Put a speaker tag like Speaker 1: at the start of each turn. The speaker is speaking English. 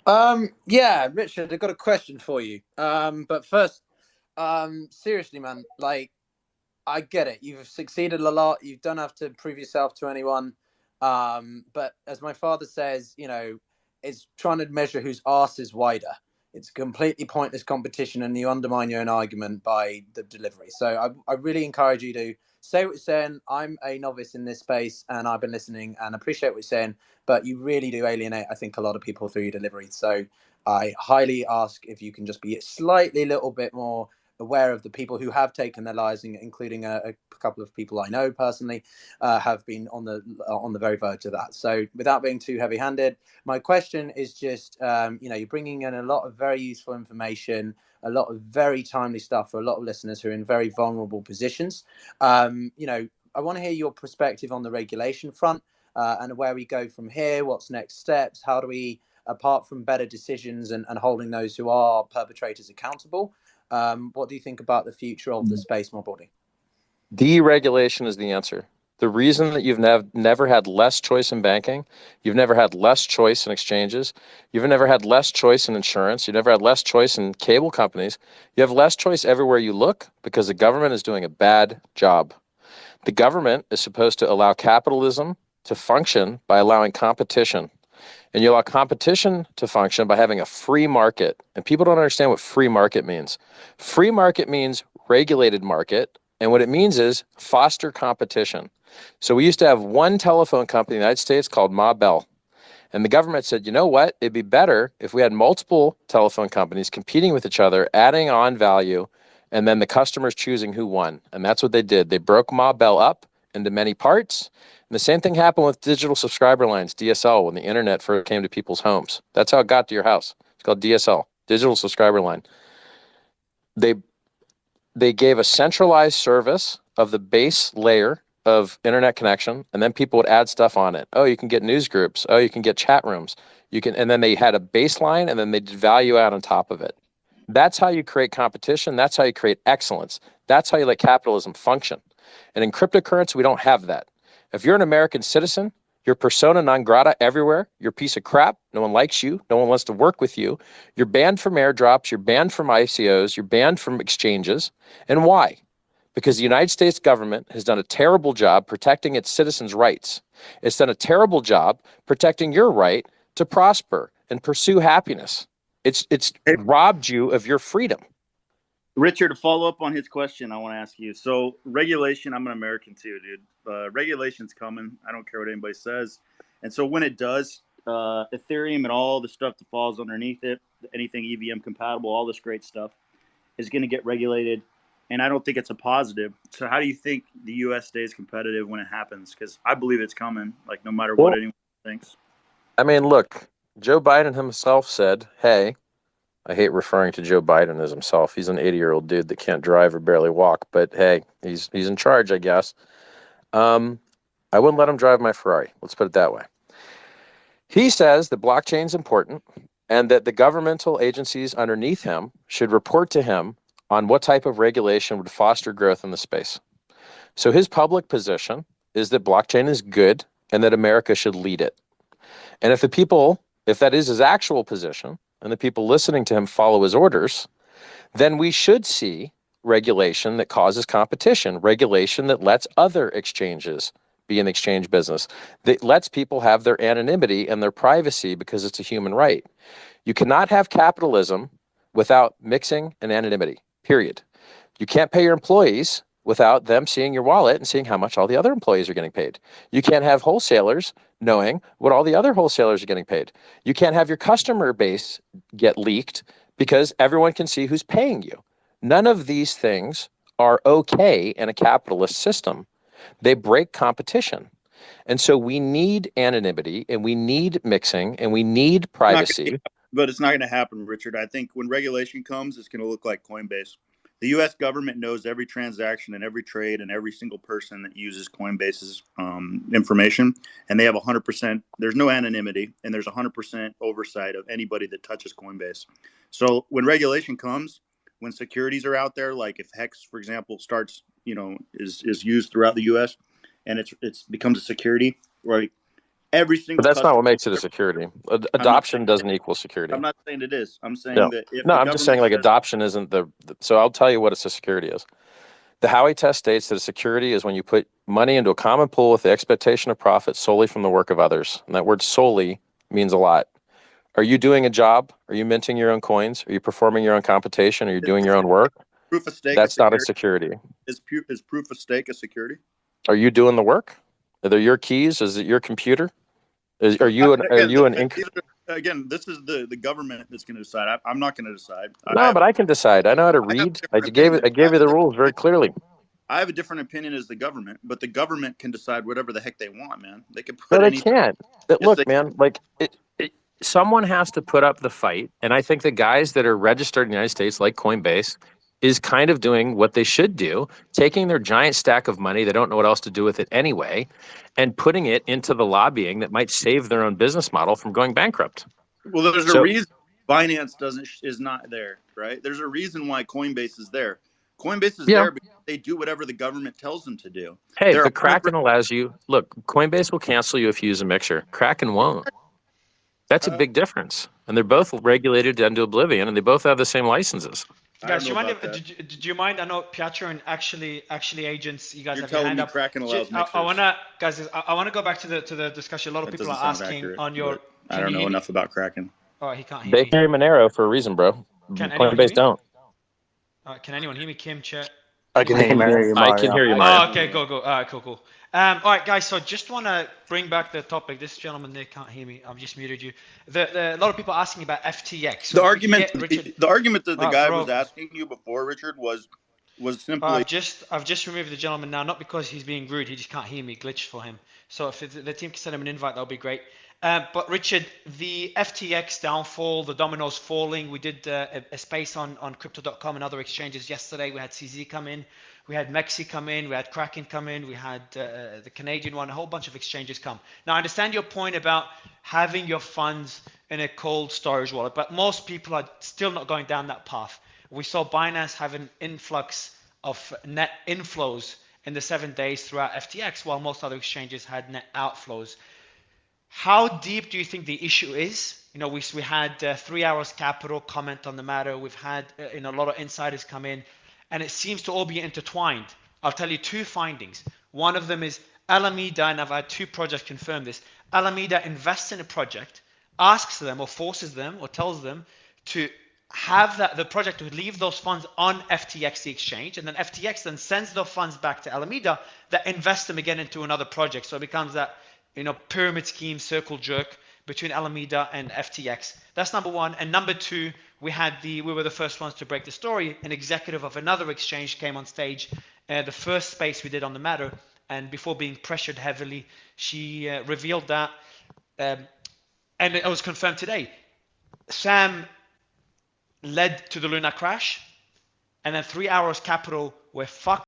Speaker 1: Yeah, Richard, I've got a question for you. But first, seriously, man, like I get it. You've succeeded a lot. You don't have to prove yourself to anyone. But as my father says, it's trying to measure whose arse is wider. It's a completely pointless competition, and you undermine your own argument by the delivery. So I really encourage you to say what you're saying. I'm a novice in this space, and I've been listening and appreciate what you're saying. But you really do alienate, I think, a lot of people through your delivery. So I highly ask if you can just be slightly little bit more aware of the people who have taken their lives, including a couple of people I know personally, have been on the very verge of that. So, without being too heavy-handed, my question is just, you're bringing in a lot of very useful information, a lot of very timely stuff for a lot of listeners who are in very vulnerable positions. I want to hear your perspective on the regulation front and where we go from here. What's next steps? How do we, apart from better decisions and holding those who are perpetrators accountable? What do you think about the future of the space more broadly?
Speaker 2: Deregulation is the answer. The reason that you've never had less choice in banking, you've never had less choice in exchanges, you've never had less choice in insurance, you've never had less choice in cable companies, you have less choice everywhere you look because the government is doing a bad job. The government is supposed to allow capitalism to function by allowing competition. And you allow competition to function by having a free market. And people don't understand what free market means. Free market means regulated market. And what it means is foster competition. So we used to have one telephone company in the United States called Ma Bell. And the government said, you know what? It'd be better if we had multiple telephone companies competing with each other, adding on value, and then the customers choosing who won. And that's what they did. They broke Ma Bell up into many parts. And the same thing happened with digital subscriber lines, DSL, when the internet first came to people's homes. That's how it got to your house. It's called DSL, digital subscriber line. They gave a centralized service of the base layer of internet connection, and then people would add stuff on it. Oh, you can get news groups. Oh, you can get chat rooms. And then they had a baseline, and then they did value add on top of it. That's how you create competition. That's how you create excellence. That's how you let capitalism function. And in cryptocurrency, we don't have that. If you're an American citizen, you're persona non grata everywhere. You're a piece of crap. No one likes you. No one wants to work with you. You're banned from airdrops. You're banned from ICOs. You're banned from exchanges. And why? Because the United States government has done a terrible job protecting its citizens' rights. It's done a terrible job protecting your right to prosper and pursue happiness. It's robbed you of your freedom.
Speaker 3: Richard, to follow up on his question, I want to ask you. So regulation, I'm an American too, dude. Regulation's coming. I don't care what anybody says. And so when it does, Ethereum and all the stuff that falls underneath it, anything EVM compatible, all this great stuff is going to get regulated. And I don't think it's a positive. So how do you think the U.S. stays competitive when it happens? Because I believe it's coming, like no matter what anyone thinks.
Speaker 2: I mean, look, Joe Biden himself said, hey, I hate referring to Joe Biden as himself. He's an 80-year-old dude that can't drive or barely walk. But hey, he's in charge, I guess. I wouldn't let him drive my Ferrari. Let's put it that way. He says that blockchain is important and that the governmental agencies underneath him should report to him on what type of regulation would foster growth in the space. So his public position is that blockchain is good and that America should lead it. And if that is his actual position, and the people listening to him follow his orders, then we should see regulation that causes competition, regulation that lets other exchanges be in the exchange business, that lets people have their anonymity and their privacy because it's a human right. You cannot have capitalism without mixing and anonymity, period. You can't pay your employees without them seeing your wallet and seeing how much all the other employees are getting paid. You can't have wholesalers knowing what all the other wholesalers are getting paid. You can't have your customer base get leaked because everyone can see who's paying you. None of these things are okay in a capitalist system. They break competition. And so we need anonymity and we need mixing and we need privacy.
Speaker 3: But it's not going to happen, Richard. I think when regulation comes, it's going to look like Coinbase. The U.S. government knows every transaction and every trade and every single person that uses Coinbase's information, and they have 100%. There's no anonymity, and there's 100% oversight of anybody that touches Coinbase. So when regulation comes, when securities are out there, like if Hex, for example, starts, is used throughout the U.S. and it's becomes a security, right? Every single
Speaker 2: But that's not
Speaker 3: customer.
Speaker 2: what makes it a security. Adoption doesn't equal security.
Speaker 3: I'm not saying it is. I'm saying
Speaker 2: No,
Speaker 3: that if
Speaker 2: no,
Speaker 3: the
Speaker 2: I'm just saying like
Speaker 3: government says,
Speaker 2: adoption isn't so I'll tell you what a security is. The Howey test states that a security is when you put money into a common pool with the expectation of profit solely from the work of others. And that word solely means a lot. Are you doing a job? Are you minting your own coins? Are you performing your own computation? Are you doing your own work?
Speaker 3: proof of stake
Speaker 2: That's not a security.
Speaker 3: is proof of stake a security?
Speaker 2: Are you doing the work? Are they your keys? Is it your computer? Are you an
Speaker 3: Again, this is the government that's going to decide. I'm not going to decide.
Speaker 2: No, but I can decide. I know how to
Speaker 3: I have a
Speaker 2: read. I
Speaker 3: different
Speaker 2: gave
Speaker 3: opinion.
Speaker 2: I gave you the rules very clearly.
Speaker 3: I have a different opinion as the government, but the government can decide whatever the heck they want, man. They can
Speaker 2: No,
Speaker 3: put
Speaker 2: they
Speaker 3: any.
Speaker 2: can't.
Speaker 3: Yes,
Speaker 2: Look,
Speaker 3: they-
Speaker 2: man, like someone has to put up the fight, and I think the guys that are registered in the United States, like Coinbase, is kind of doing what they should do, taking their giant stack of money, they don't know what else to do with it anyway, and putting it into the lobbying that might save their own business model from going bankrupt.
Speaker 3: Well, there's a
Speaker 2: So-
Speaker 3: reason Binance is not there, right? There's a reason why Coinbase is there. Coinbase is there because they do whatever the government tells them to do.
Speaker 2: Hey,
Speaker 3: They're
Speaker 2: but Kraken allows you. Look, Coinbase will cancel you if you use a mixer. Kraken won't. That's a big difference. And they're both regulated into oblivion, and they both have the same licenses.
Speaker 4: Guys, do you mind? Did you mind? I know Pietro and actually agents. You guys
Speaker 3: You're
Speaker 4: have your
Speaker 3: telling
Speaker 4: hand
Speaker 3: me
Speaker 4: up.
Speaker 3: Kraken allows mixers.
Speaker 4: I wanna, guys. I wanna go back to the discussion. A lot of
Speaker 3: That
Speaker 4: people
Speaker 3: doesn't
Speaker 4: are
Speaker 3: sound
Speaker 4: asking
Speaker 3: accurate,
Speaker 4: on your.
Speaker 3: but I don't know enough about Kraken.
Speaker 4: Oh, he can't hear
Speaker 2: They
Speaker 4: me.
Speaker 2: carry Monero for a reason, bro.
Speaker 4: Can anyone hear
Speaker 2: Coinbase
Speaker 4: me?
Speaker 2: don't.
Speaker 4: Can anyone hear me? Kim, chat.
Speaker 2: I can hear you. I can hear you, Mario.
Speaker 4: Oh, okay, go. All right, cool. All right, guys. So just want to bring back the topic. This gentleman there can't hear me. I've just muted you. A lot of people asking about FTX. So
Speaker 3: The argument that the guy
Speaker 4: bro,
Speaker 3: was asking you before, Richard, was simply.
Speaker 4: I've just removed the gentleman now, not because he's being rude. He just can't hear me. Glitched for him. So if the team can send him an invite, that'll be great. But Richard, the FTX downfall, the dominoes falling. We did a space on crypto.com and other exchanges yesterday. We had CZ come in, we had Mexi come in, we had Kraken come in, we had the Canadian one, a whole bunch of exchanges come. Now, I understand your point about having your funds in a cold storage wallet, but most people are still not going down that path. We saw Binance have an influx of net inflows in the 7 days throughout FTX, while most other exchanges had net outflows. How deep do you think the issue is? You know, we had 3 Hours Capital comment on the matter. We've had a lot of insiders come in, and it seems to all be intertwined. I'll tell you two findings. One of them is Alameda, and I've had two projects confirm this. Alameda invests in a project, asks them or forces them or tells them to have the project to leave those funds on FTX, the exchange, and then FTX then sends those funds back to Alameda that invest them again into another project. So it becomes that pyramid scheme, circle jerk between Alameda and FTX. That's number one. And number two, we were the first ones to break the story. An executive of another exchange came on stage, the first space we did on the matter, and before being pressured heavily, she revealed that, and it was confirmed today. Sam led to the Luna crash, and then 3 Hours Capital were fucked